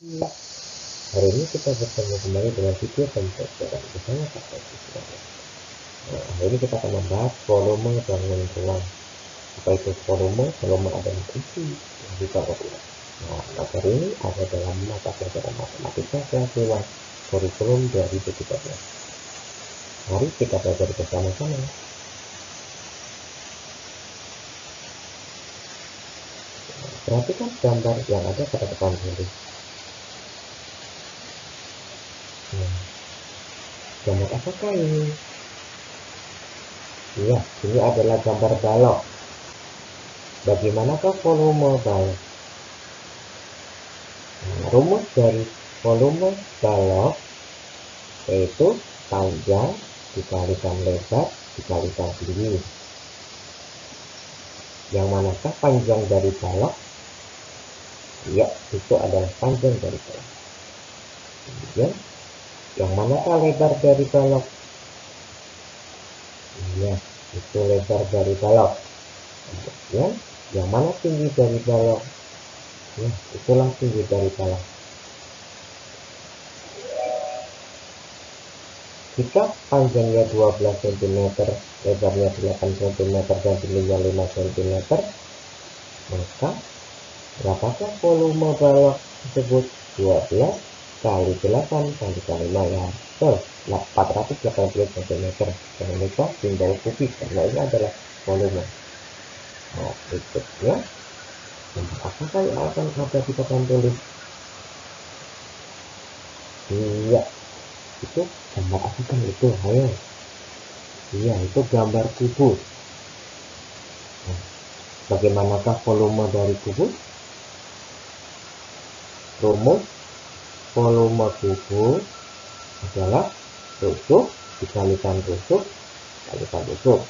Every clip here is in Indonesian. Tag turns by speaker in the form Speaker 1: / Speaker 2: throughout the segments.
Speaker 1: Ya, hari ini kita bertemu kembali dengan video pembelajaran bersama Kak Edi. Nah, hari ini kita akan membahas volume bangun ruang. Apa itu volume? Volume adalah isi yang dibawa ruang. Nah, materi ini ada dalam mata pelajaran matematika kelas 1 kurikulum 2013. Mari kita belajar bersama-sama. Perhatikan gambar yang ada pada depan dulu. Gambar apakah ini? Iya, ini adalah gambar balok. Bagaimanakah volume balok? Rumus dari volume balok yaitu panjang dikalikan lebar dikalikan tinggi. Yang manakah panjang dari balok? Ya, itu adalah panjang dari balok. Kemudian, yang manakah lebar dari balok? Iya, itu lebar dari balok. Kemudian, yang mana tinggi dari balok? Ya, itulah tinggi dari balok. Jika panjangnya 12 cm, lebarnya 8 cm, dan tingginya 5 cm, maka berapakah volume balok tersebut? 12 kali 8 kali 5 ya. Betul, 480 cm. Jangan lupa simbol kubik karena ini adalah volume. Nah, berikutnya, apakah yang akan ada di papan tulis? Iya, itu gambar apa kan itu? Ayo. Iya, itu gambar kubus. Nah, bagaimanakah volume dari kubus? Rumus volume kubus adalah rusuk dikalikan rusuk kalikan rusuk.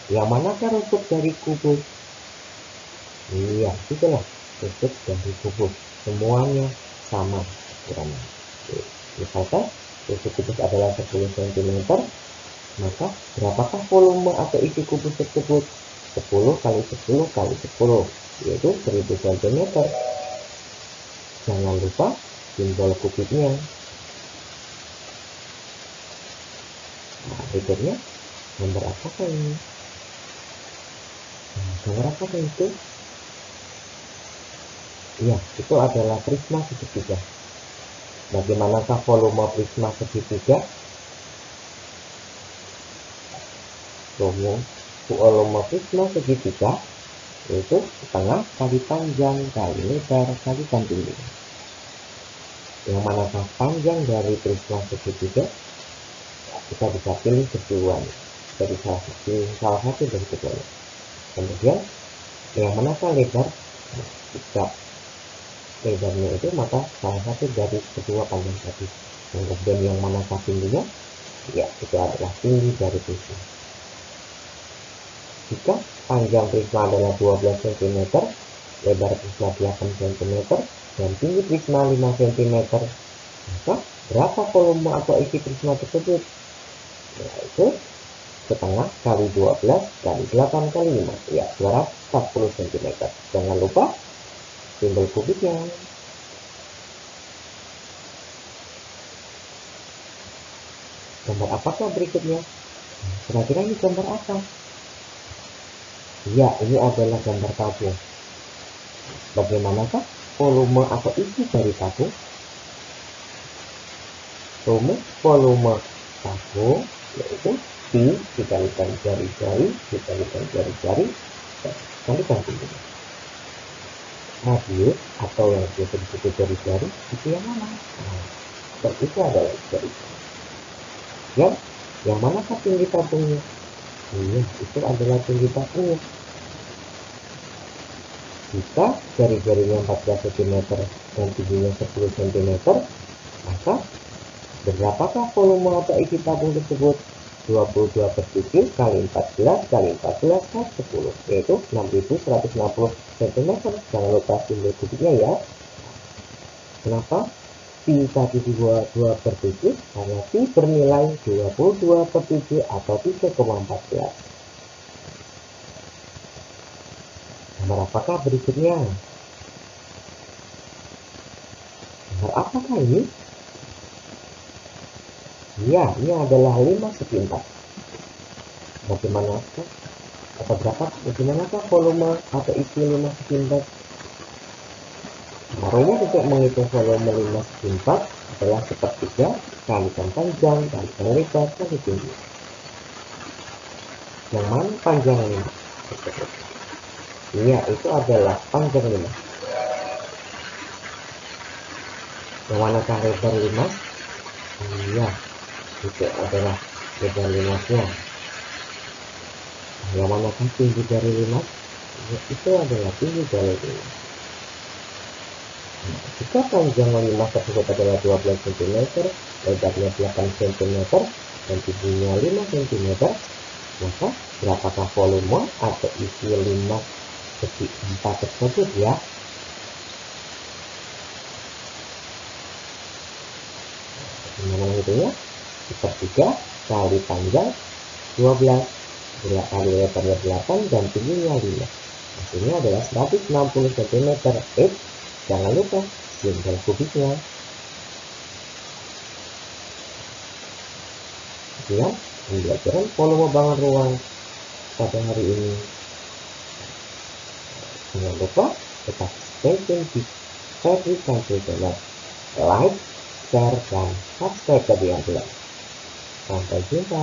Speaker 1: Yang manakah rusuk dari kubus? Iya, itulah rusuk dari kubus. Semuanya sama ukurannya. Misalkan rusuk kubus adalah 10 cm, maka berapakah volume atau isi kubus tersebut? 10 kali 10 kali 10, yaitu 1000 cm. Jangan lupa simbol kubiknya. Nah, berikutnya, gambar apakah ini? Gambar apakah itu? Iya, itu adalah prisma segitiga. Bagaimanakah volume prisma segitiga? Volume prisma segitiga yaitu setengah kali panjang kali lebar kali tinggi. Yang manakah panjang dari prisma segitiga? Kita bisa pilih keduanya, dari salah satu dari keduanya. Kemudian yang manakah lebar? Jika lebarnya itu maka salah satu dari kedua panjang tadi. Kemudian yang manakah tingginya? Ya, itu adalah tinggi dari prisma. Jika panjang prisma adalah 12 cm, lebar prisma 8 cm, dan tinggi prisma 5 cm, maka berapa volume atau isi prisma tersebut? Yaitu setengah kali 12 kali 8 kali 5, ya 240 cm. Jangan lupa simbol kubiknya. Gambar apakah berikutnya? Kira-kira ini gambar apa? Ya, ini adalah gambar tabung. Bagaimanakah volume atau isi dari tabung? Volume tabung yaitu pi dikalikan jari-jari dikalikan jari-jari kalikan tinggi. Radius atau yang biasa disebut jari-jari itu yang mana? Dan itu adalah jari-jari. Yang manakah tinggi tabungnya? Iya, itu adalah tinggi tabungnya. Jika jari-jarinya 14 cm dan tingginya 10 cm, maka berapakah volume atau isi tabung tersebut? 22 per 7 kali 14 kali 14 kali 10, yaitu 6160 cm. Jangan lupa simbol kubiknya ya. Kenapa pi tadi 22 per 7? Karena pi bernilai 22 per 7 atau 3,14. Gambar apakah berikutnya? Apakah ini? Ya, ini adalah 5/4. Bagaimanakah atau bagaimanakah volume atau isi 5/4? Rumus untuk menghitung volume 5/4 adalah sepertiga kalikan panjang kalikan lebar kali tinggi. Yang mana panjang 5? Iya, itu adalah panjang 5. Yang manakah lebar 5? Iya, itu adalah lebar 5-nya. Yang manakah tinggi dari 5? Ya, itu adalah tinggi dari 5. Nah, jika panjang 5 tersebut adalah 12 cm, lebarnya 8 cm, dan tingginya 5 cm, maka berapakah volume atau isi 5/4 tersebut ya? Bagaimana hitungnya? Sepertiga kali panjang 12 kali lebarnya 8 dan tingginya 5. Hasilnya adalah 160 cm. Jangan lupa simbol kubiknya. Sekian pembelajaran volume bangun ruang pada hari ini. Jangan lupa tetap stay tune di Febri Country Channel. Like, share, dan subscribe ke dia. Sampai jumpa.